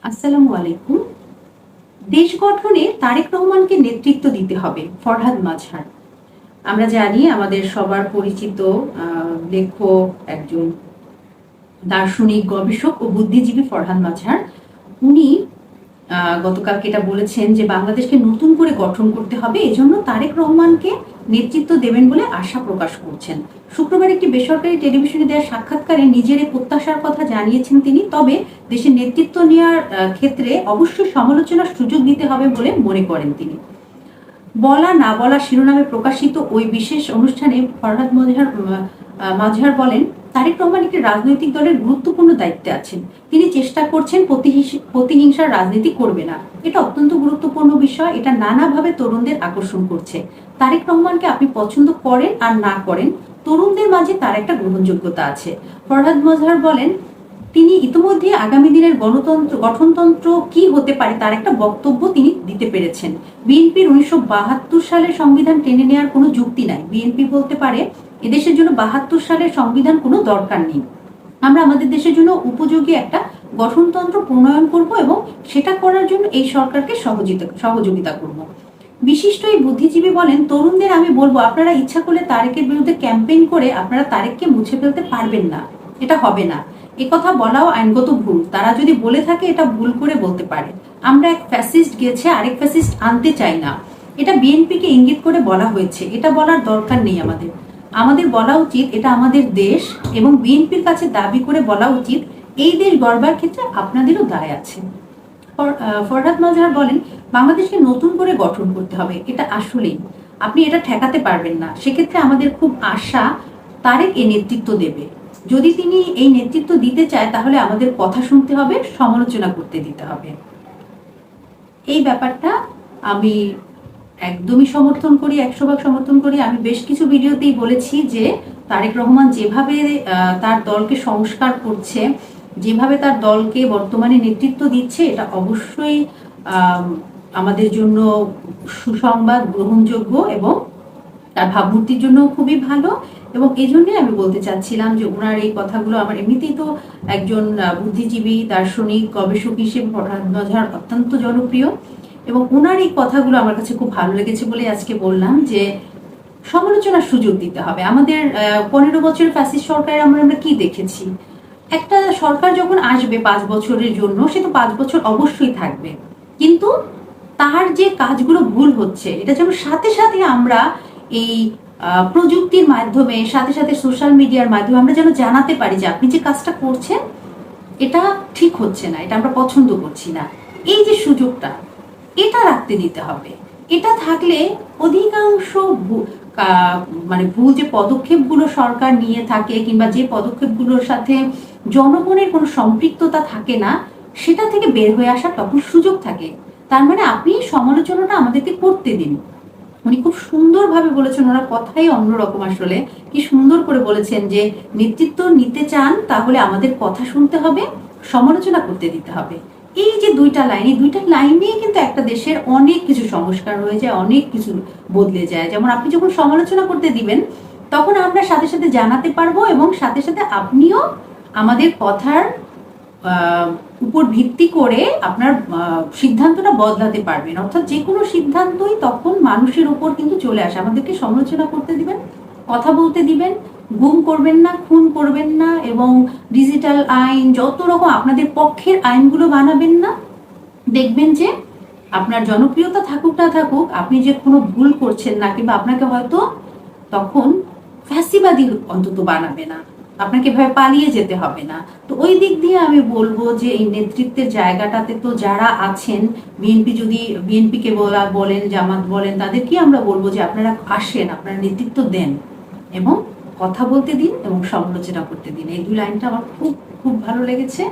আসসালামু আলাইকুম। দেশ গঠনে তারেক রহমানকে নেতৃত্ব দিতে হবে, ফরহাদ মাজহার। আমরা জানি আমাদের সবার পরিচিত লেখক, একজন দার্শনিক, গবেষক ও বুদ্ধিজীবী ফরহাদ মাজহার। উনি গতকালকে এটা বলেছেন যে বাংলাদেশকে নতুন করে গঠন করতে হবে, এজন্য তারেক রহমানকে নেতৃত্ব দেবেন বলে আশা প্রকাশ করছেন। শুক্রবার একটি বেসরকারি টেলিভিশনে দেওয়া সাক্ষাৎকারে নিজের এই প্রত্যাশার কথা জানিয়েছেন তিনি। তবে দেশের নেতৃত্ব নেওয়ার ক্ষেত্রে অবশ্যই সমালোচনার সুযোগ দিতে হবে বলে মনে করেন তিনি। বলা না বলা শিরোনামে প্রকাশিত ওই বিশেষ অনুষ্ঠানে ফরহাদ মাজহার বলেন, তারেক রহমান একটি রাজনৈতিক দলের গুরুত্বপূর্ণ দায়িত্বে আছেন। তিনি চেষ্টা করছেন প্রতিহিংসার রাজনীতি করবে না। এটা অত্যন্ত গুরুত্বপূর্ণ বিষয়। এটা নানাভাবে তরুণদের আকর্ষণ করছে। তারেক রহমানকে আপনি পছন্দ করেন আর না করেন, তরুণদের মাঝে তার একটা গ্রহণযোগ্যতা আছে। ফরহাদ মাজহার বলেন, তিনি ইতিমধ্যে আগামী দিনের গঠনতন্ত্র কি হতে পারে তার একটা বক্তব্য তিনি দিতে পেরেছেন। বিএনপির 1972 সালের সংবিধান টেনে নেওয়ার কোনো যুক্তি নাই। বিএনপি বলতে পারে এদেশের জন্য 72 সালের সংবিধান কোনো দরকার নেই। আমরা আমাদের দেশের জন্য উপযোগী একটা গঠনতন্ত্র প্রণয়ন করব এবং সেটা করার জন্য এই সরকারকে সহযোগিতা করব। বিশিষ্ট এই বুদ্ধিজীবী বলেন, তরুণদের আমি বলবো, আপনারা ইচ্ছা করলে তারেকের বিরুদ্ধে ক্যাম্পেইন করে আপনারা তারেককে মুছে ফেলতে পারবেন না। এটা হবে না। কথা বলাও আইনগত ভুল। তারা যদি বলে থাকে এটা ভুল করে বলতে পারে। আমরা এক ফ্যাসিস্ট গেছে, আরেক ফ্যাসিস্ট আনতে চাই না। এটা বিএনপিকে ইঙ্গিত করে বলা হয়েছে। এটা বলার দরকার নেই। আমাদের বলা উচিত এটা আমাদের দেশ, এবং বিএনপির কাছে দাবি করে বলা উচিত এই দেশ গড়বার ক্ষেত্রে আপনাদেরও দায় আছে। ফরহাদ মাজহার বলেন, বাংলাদেশকে নতুন করে গঠন করতে হবে। এটা আসলেই আপনি এটা ঠেকাতে পারবেন না। সেক্ষেত্রে আমাদের খুব আশা তারেক এই নেতৃত্ব দেবে। যদি তিনি এই নেতৃত্ব দিতে চায় তাহলে আমাদের কথা শুনতে হবে, সমালোচনা করতে দিতে হবে। এই ব্যাপারটা আমি একদমই সমর্থন করি, 100% সমর্থন করি। আমি বেশ কিছু ভিডিওতেই বলেছি যে তারেক রহমান যেভাবে তার দলকে সংস্কার করছে, যেভাবে তার দলকে বর্তমানে নেতৃত্ব দিচ্ছে, এটা অবশ্যই আমাদের জন্য সুসংবাদ, গ্রহণযোগ্য, এবং তার ভাবমূর্তির জন্য খুবই ভালো। এবং এই জন্যই আমি বলতে চাচ্ছিলাম যে ওনার এই কথাগুলো, আমার এমনিতেই তো একজন বুদ্ধিজীবী, দার্শনিক, গবেষক হিসেবে ফরহাদ মাজহার অত্যন্ত জনপ্রিয়, এবং ওনার এই কথাগুলো আমার কাছে খুব ভালো লেগেছে বলে আজকে বললাম যে সমালোচনার সুযোগ দিতে হবে। আমাদের 15 বছরের ফ্যাসিস্ট সরকারে আমরা কি দেখেছি? একটা সরকার যখন আসবে 5 বছরের জন্য, সে তো 5 বছর অবশ্যই থাকবে, কিন্তু তার যে কাজগুলো ভুল হচ্ছে, এটা যেন সাথে সাথে আমরা এই প্রযুক্তির মাধ্যমে, সাথে সাথে সোশ্যাল মিডিয়ার মাধ্যমে আমরা যেন জানাতে পারি যে আপনি যে কাজটা করছেন এটা ঠিক হচ্ছে না, এটা আমরা পছন্দ করছি না। এই যে সুযোগটা, এটা রাখতে দিতে হবে। এটা থাকলে অধিকাংশ ভুল যে পদক্ষেপগুলো সরকার নিয়ে থাকে, কিংবা যে পদক্ষেপগুলোর সাথে জনগণের কোনো সম্পৃক্ততা থাকে না, সেটা থেকে বের হয়ে আসার তখন সুযোগ থাকে। তার মানে আপনি সমালোচনাটা আমাদেরকে করতে দিন। উনি খুব সুন্দরভাবে বলেছেন, ওনার কথাই অন্যরকম। আসলে কি সুন্দর করে বলেছেন যে নেতৃত্ব নিতে চান তাহলে আমাদের কথা শুনতে হবে, সমালোচনা করতে দিতে হবে। এই যে দুইটা লাইন, এই দুইটা লাইন নিয়ে কিন্তু একটা দেশের অনেক কিছু সংস্কার হয়ে যায়, অনেক কিছু বদলে যায়। যেমন আপনি যখন সমালোচনা করতে দিবেন, তখন আমরা সাথে সাথে জানাতে পারবো, এবং সাথে সাথে আপনিও আমাদের কথার উপর ভিত্তি করে আপনার সিদ্ধান্তটা বদলাতে পারবেন। অর্থাৎ যে কোনো সিদ্ধান্তই তখন মানুষের উপর কিন্তু চলে আসে। আমাদেরকে সমালোচনা করতে দিবেন, কথা বলতে দিবেন, গুম করবেন না, খুন করবেন না, এবং ডিজিটাল আইন, যত রকম আপনাদের পক্ষের আইনগুলো বানাবেন না। দেখবেন যে আপনার জনপ্রিয়তা থাকুক না থাকুক, আপনি যে কোনো ভুল করছেন না, কিংবা আপনাকে হয়তো তখন ফ্যাসিবাদী অন্তত বানাবে না, আপনাকে এভাবে পালিয়ে যেতে হবে না। তো ওই দিক দিয়ে আমি বলবো যে এই নেতৃত্বের জায়গাটাতে তো যারা আছেন, বিএনপিকে বলেন, জামাত বলেন, তাদেরকে আমরা বলবো যে আপনারা আসেন, আপনারা নেতৃত্ব দেন, এবং কথা বলতে দিন এবং সমালোচনা করতে দিন। এই দুই লাইনটা আমার খুব খুব ভালো লেগেছে।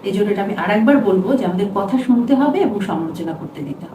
এই জন্য এটা আমি আরেকবার বলবো যে আমাদের কথা শুনতে হবে এবং সমালোচনা করতে দিতে হবে।